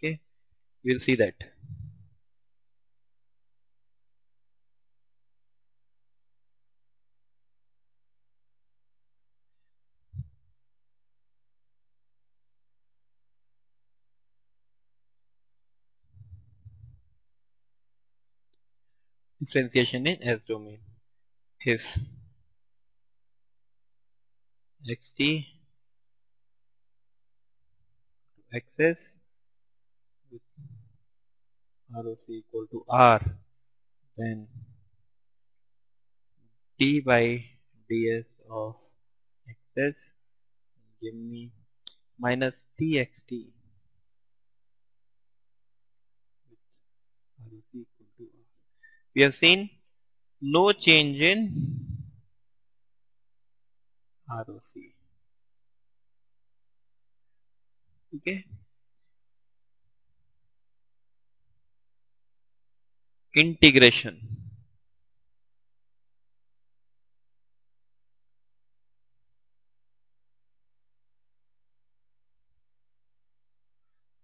Okay, we'll see that. Differentiation in S domain. If xt xs with ROC equal to R, then d by ds of xs give me minus txt with ROC equal to R. We have seen no change in ROC. Okay. Integration.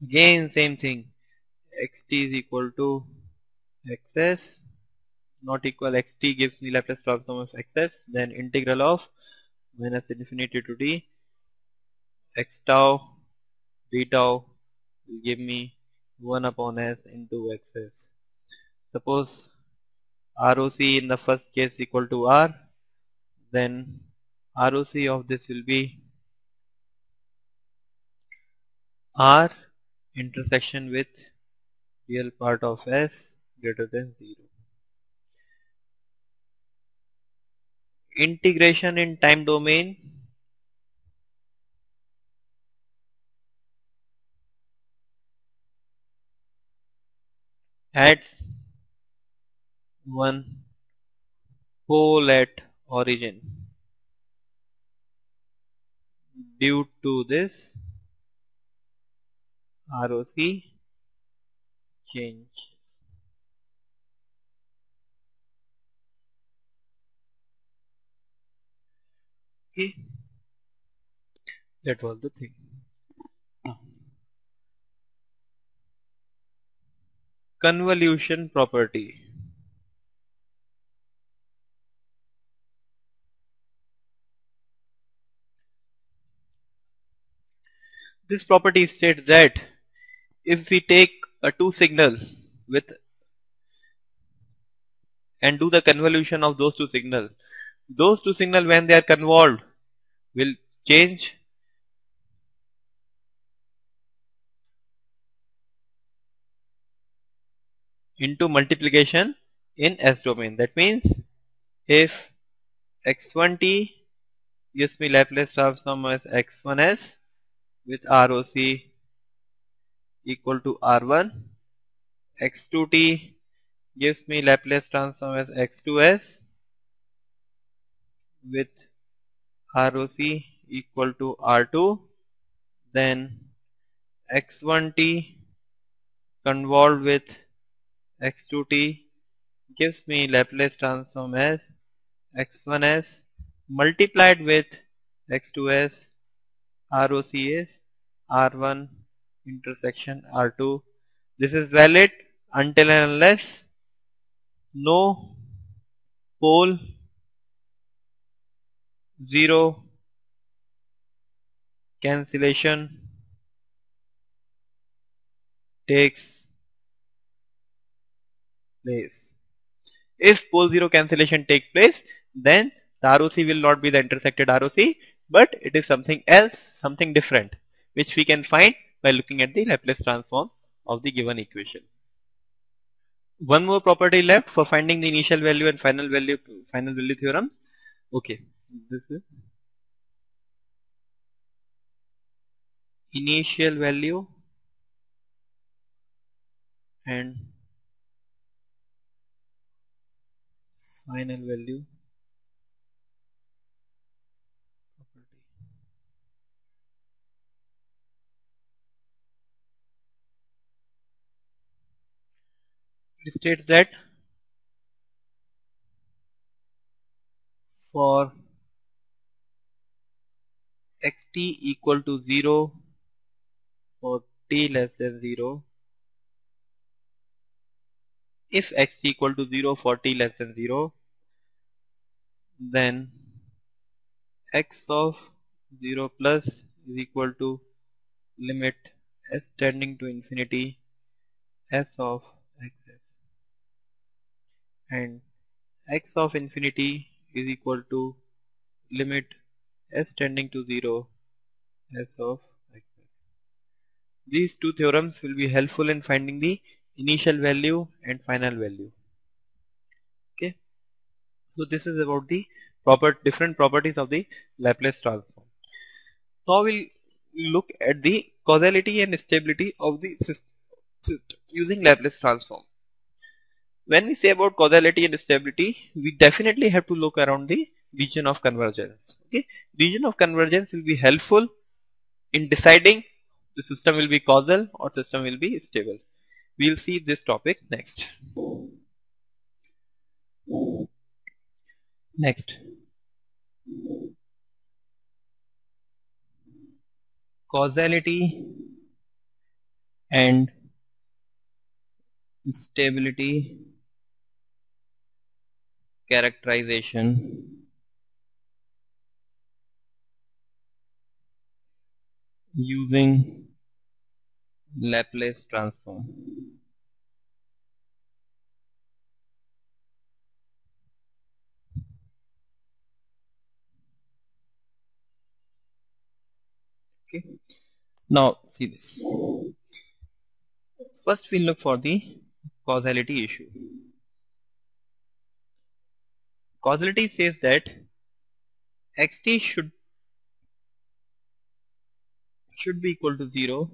Again same thing. Xt is equal to xs not equal xt gives me Laplace transform of xs, then integral of minus infinity to d x tau d tau will give me 1 upon s into xs. Suppose ROC in the first case equal to R, then ROC of this will be R intersection with real part of s greater than 0. Integration in time domain adds one pole at origin. Due to this ROC change. Okay, that was the thing. Convolution property. This property states that if we take a two signal with and do the convolution of those two signals when they are convolved will change into multiplication in S domain. That means if x1t gives me Laplace transform as x1s with ROC equal to R1, x2t gives me Laplace transform as x2s with ROC equal to R2, then x1t convolved with x2t gives me Laplace transform as x1s multiplied with x2s. ROC is R1 intersection R2. This is valid until and unless no pole 0 cancellation takes place. If pole 0 cancellation takes place, then the ROC will not be the intersected ROC, but it is something else, something different, which we can find by looking at the Laplace transform of the given equation. One more property left for finding the initial value and final value theorem. Okay, this is initial value and final value property. It states that for xt equal to 0 for t less than 0, if x equal to 0 for t less than 0, then x of 0 plus is equal to limit s tending to infinity s of xs, and x of infinity is equal to limit s tending to 0 s of xs. These two theorems will be helpful in finding the initial value and final value. Okay, so this is about the different properties of the Laplace transform. Now we'll look at the causality and stability of the system using Laplace transform. When we say about causality and stability, we definitely have to look around the region of convergence. Okay, region of convergence will be helpful in deciding the system will be causal or system will be stable. We'll see this topic next. Next, causality and stability characterization using Laplace transform. Okay, now see this. First we'll look for the causality issue. Causality says that xt should be equal to 0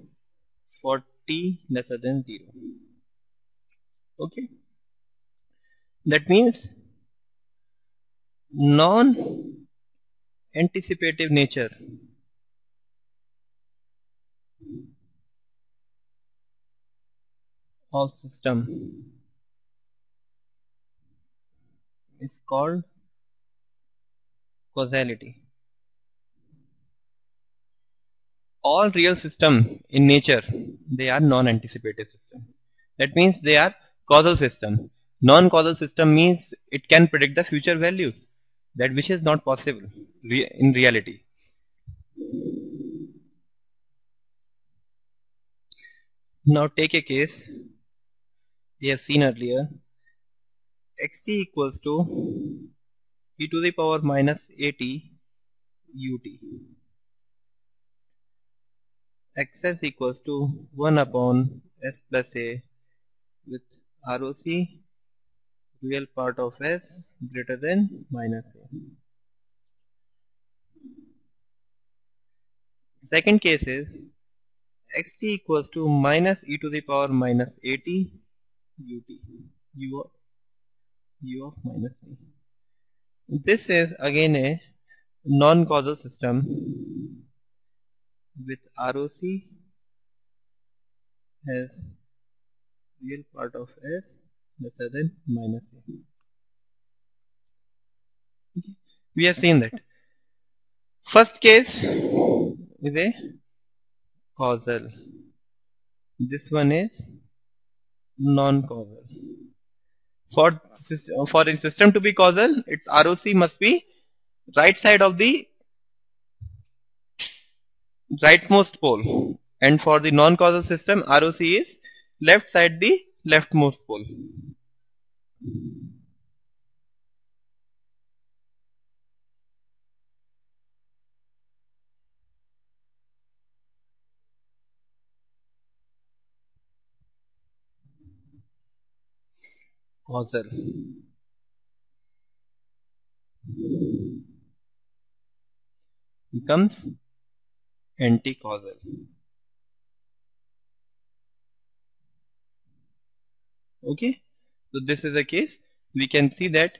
for t lesser than 0. Okay, that means non-anticipative nature of system is called causality. All real systems in nature, they are non-anticipative systems. That means they are causal system. Non-causal system means it can predict the future values, that which is not possible in reality. Now take a case we have seen earlier. Xt equals to e to the power minus at ut. Xs equals to 1 upon s plus a with ROC real part of s greater than minus a. Second case is xt equals to minus e to the power minus at ut u of minus a. This is again a non-causal system with ROC as real part of s lesser than minus a. Okay. We have seen that. First case is a causal. This one is non-causal. For a system to be causal, its ROC must be right side of the rightmost pole, and for the non-causal system, ROC is left side the leftmost pole. Causal becomes anti-causal. Okay, so this is a case. We can see that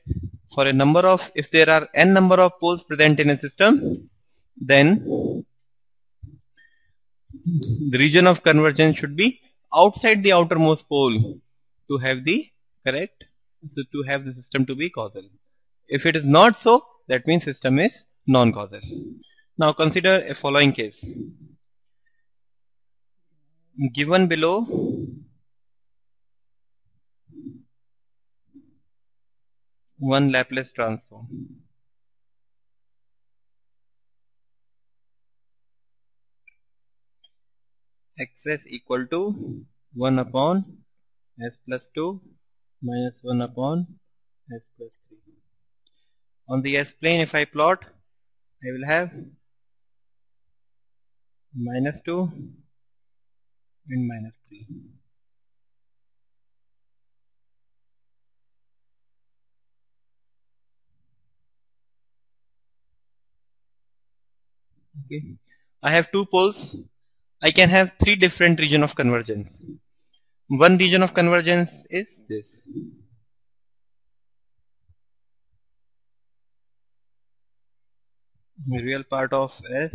for a number of, if there are n number of poles present in a system, then the region of convergence should be outside the outermost pole to have the correct, so to have the system to be causal. If it is not so, that means system is non-causal. Now consider a following case. Given below one Laplace transform. Xs equal to 1 upon s plus 2 minus 1 upon s plus 3. On the s plane, if I plot, I will have minus 2 and minus 3. Okay. I have two poles. I can have three different region of convergence. One region of convergence is this. The real part of s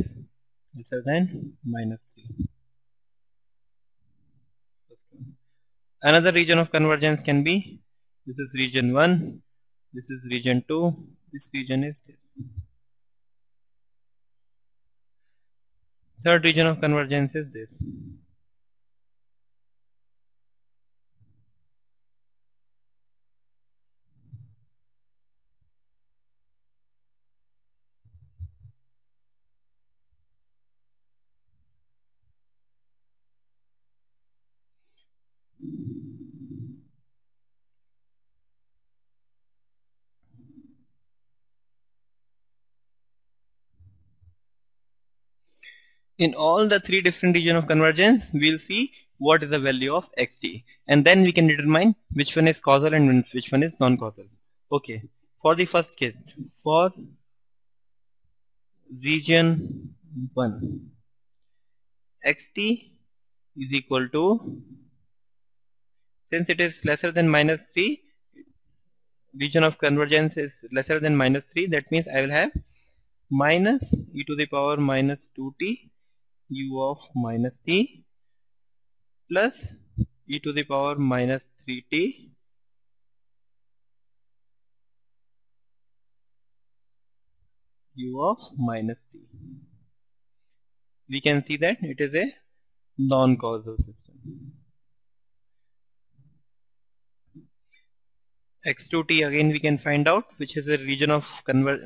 lesser than minus 3. Another region of convergence can be, this is region 1, this is region 2, this region is this. Third region of convergence is this. In all the three different regions of convergence, we'll see what is the value of xt, and then we can determine which one is causal and which one is non-causal. Okay, for the first case, for region 1, xt is equal to, since it is lesser than minus 3, region of convergence is lesser than minus 3, that means I will have minus e to the power minus 2t u of minus t plus e to the power minus 3t u of minus t. We can see that it is a non-causal system. x2t again we can find out, which is a region of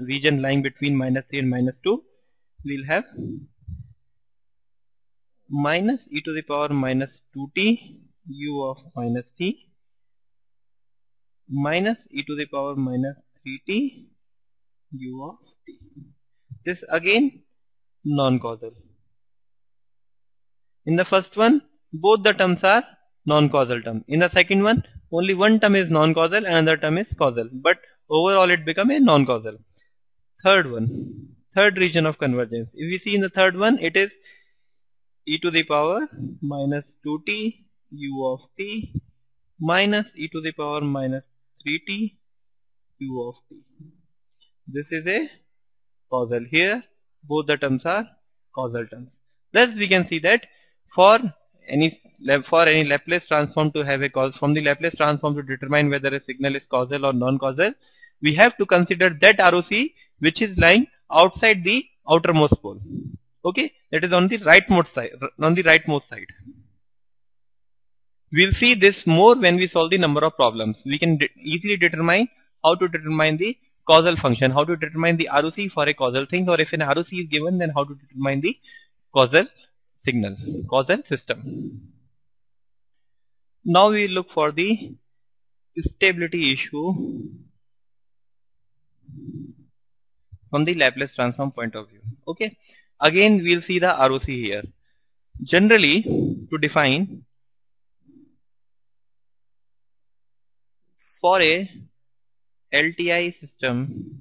region lying between minus 3 and minus 2. We'll have minus e to the power minus 2t u of minus t minus e to the power minus 3t u of t. This again non-causal. In the first one, both the terms are non-causal term. In the second one, only one term is non-causal and another term is causal. But overall it become a non-causal. Third one, third region of convergence. If we see in the third one, it is e to the power minus 2t u of t minus e to the power minus 3t u of t. This is a causal. Here both the terms are causal terms. Thus we can see that for any Laplace transform to have a cause, from the Laplace transform to determine whether a signal is causal or non-causal, we have to consider that ROC which is lying outside the outermost pole. Okay, that is on the rightmost side. We'll see this more when we solve the number of problems. We can easily determine how to determine the causal function, how to determine the ROC for a causal thing, or if an ROC is given, then how to determine the causal signal, causal system. Now we look for the stability issue from the Laplace transform point of view. Okay, again we'll see the ROC here. Generally, to define, for a LTI system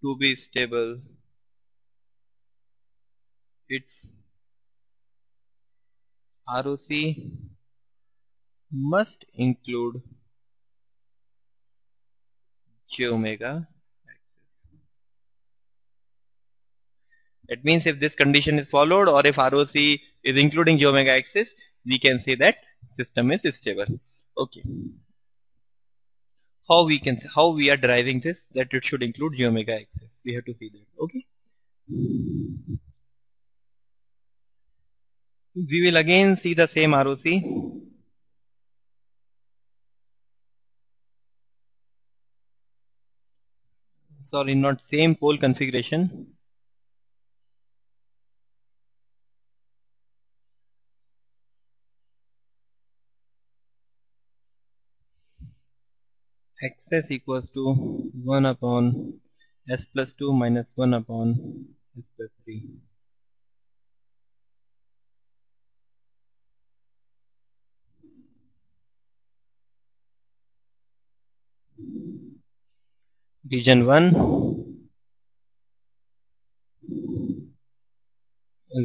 to be stable, its ROC must include j omega axis. That means if this condition is followed, or if ROC is including j omega axis, we can say that system is stable. Okay. How we are deriving this, that it should include j omega axis. We have to see that. Okay. We will again see the same ROC. sorry, not same pole configuration. Xs equals to 1 upon s plus 2 minus 1 upon s plus 3. Region 1,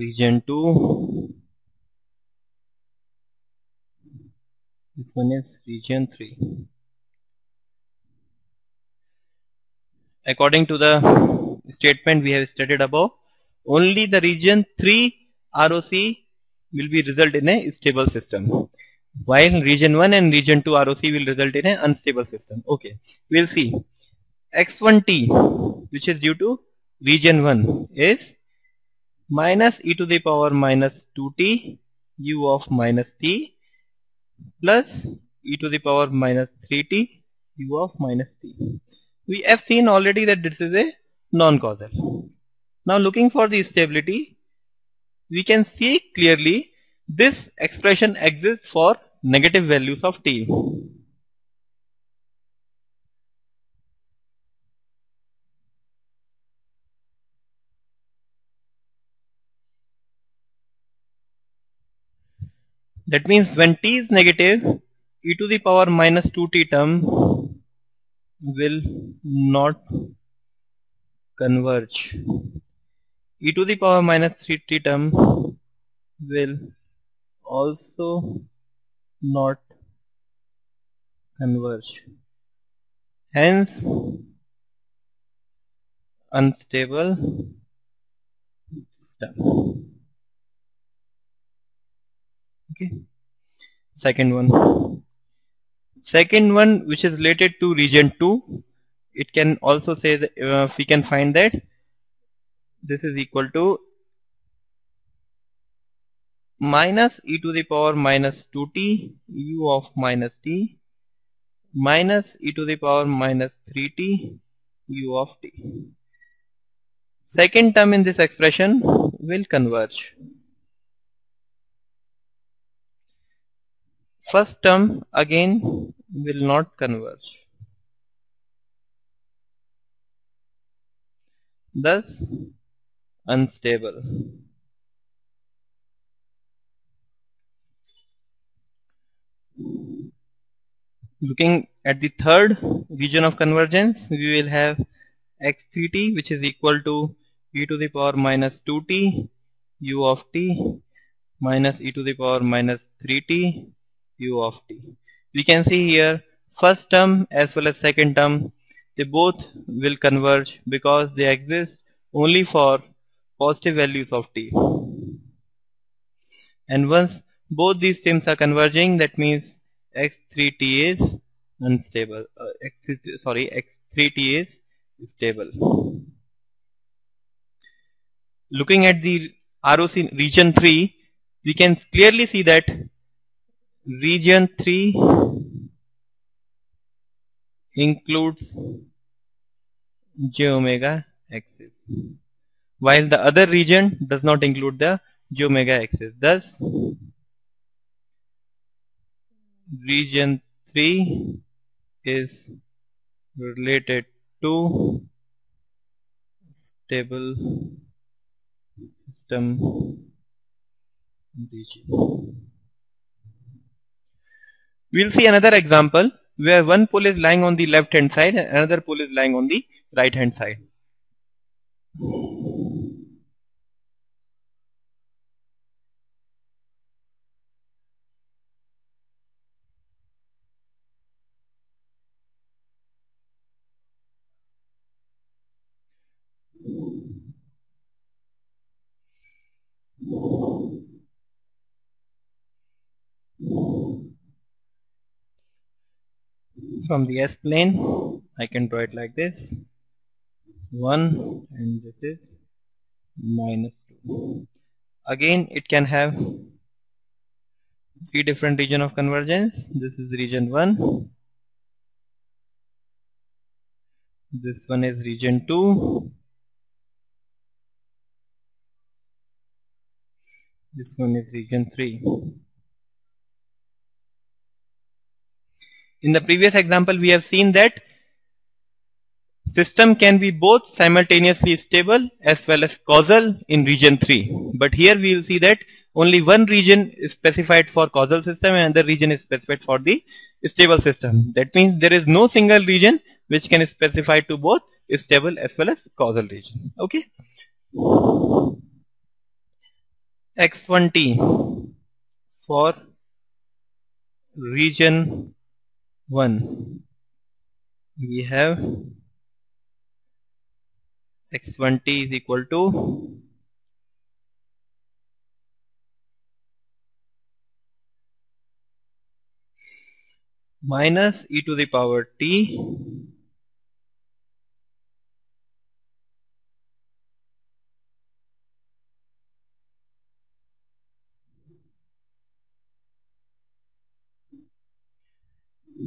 region 2, this one is region 3. According to the statement we have stated above, only the region 3 ROC will be result in a stable system, while region 1 and region 2 ROC will result in an unstable system. Okay, we'll see. X1t, which is due to region 1, is minus e to the power minus 2t u of minus t plus e to the power minus 3t u of minus t. We have seen already that this is a non-causal. Now looking for the stability, we can see clearly this expression exists for negative values of t. That means when t is negative, e to the power minus 2t term will not converge. E to the power minus 3t term will also not converge. Hence, unstable system. Okay. Second one, which is related to region 2, it can also say that we can find that this is equal to minus e to the power minus 2t u of minus t minus e to the power minus 3t u of t. Second term in this expression will converge. First term again will not converge. Thus unstable. Looking at the third region of convergence, we will have x3t, which is equal to e to the power minus 2t u of t minus e to the power minus 3t u of t. We can see here first term as well as second term, they both will converge because they exist only for positive values of t. And once both these terms are converging, that means x3t is unstable. X3t is stable. Looking at the ROC region 3, we can clearly see that region 3 includes j omega axis, while the other region does not include the j omega axis. Thus, region 3 is related to stable system region. We'll see another example where one pole is lying on the left hand side and another pole is lying on the right hand side. From the S-plane, I can draw it like this: 1 and this is minus 2. Again, it can have three different regions of convergence. This is region 1, This one is region 2. This one is region 3. In the previous example, we have seen that system can be both simultaneously stable as well as causal in region 3. But here we will see that only one region is specified for causal system and another region is specified for the stable system. That means there is no single region which can specify to both stable as well as causal region. Okay. X1T for region 1. We have X1T is equal to minus e to the power t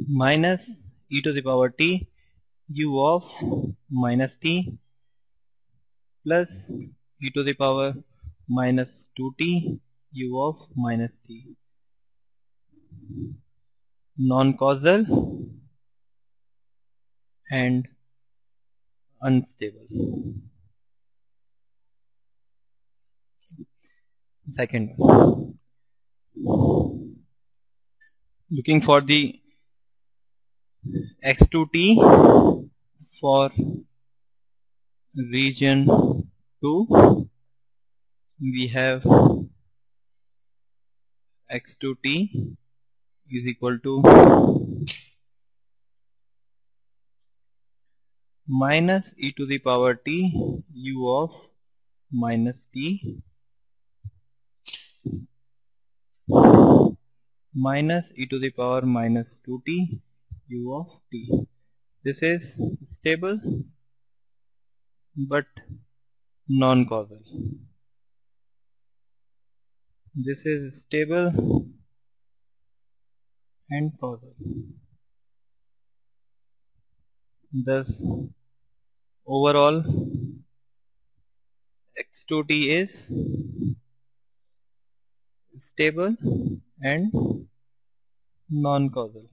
minus e to the power t u of minus t plus e to the power minus 2t u of minus t, non-causal and unstable. Second, looking for the x2t for region 2, we have x2t is equal to minus e to the power t u of minus t minus e to the power minus 2t u of t. This is stable but non-causal. This is stable and causal. Thus overall x2t is stable and non-causal.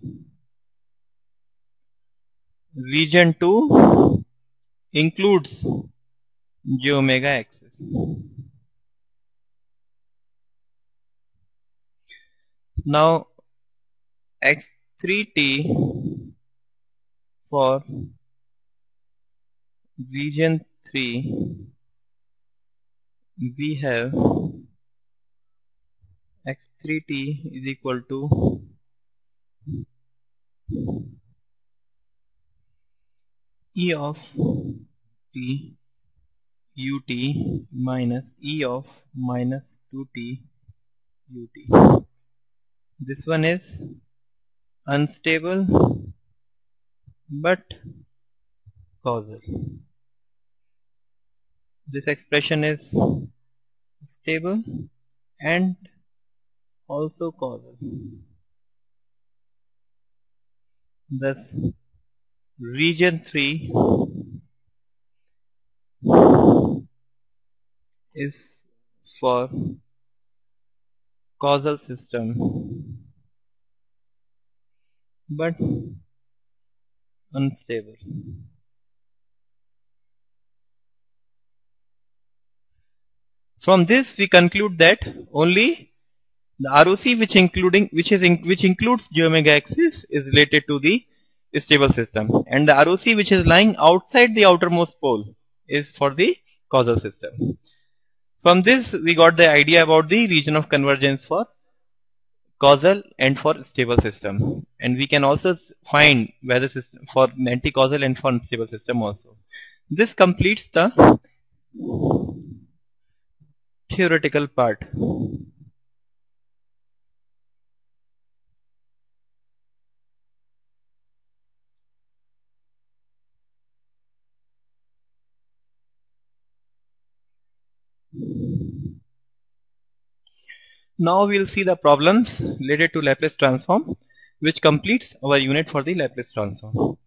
Region 2 includes j omega axis. Now x3t for region 3, we have x3t is equal to e of t ut minus e of minus 2t ut. This one is unstable but causal. This expression is stable and also causal. Thus region 3 is for causal system but unstable. From this we conclude that only the ROC which includes j omega axis is related to the stable system, and the ROC which is lying outside the outermost pole is for the causal system. From this we got the idea about the region of convergence for causal and for stable system, and we can also find whether system for anti-causal and for unstable system also. This completes the theoretical part. Now we will see the problems related to Laplace transform, which completes our unit for the Laplace transform.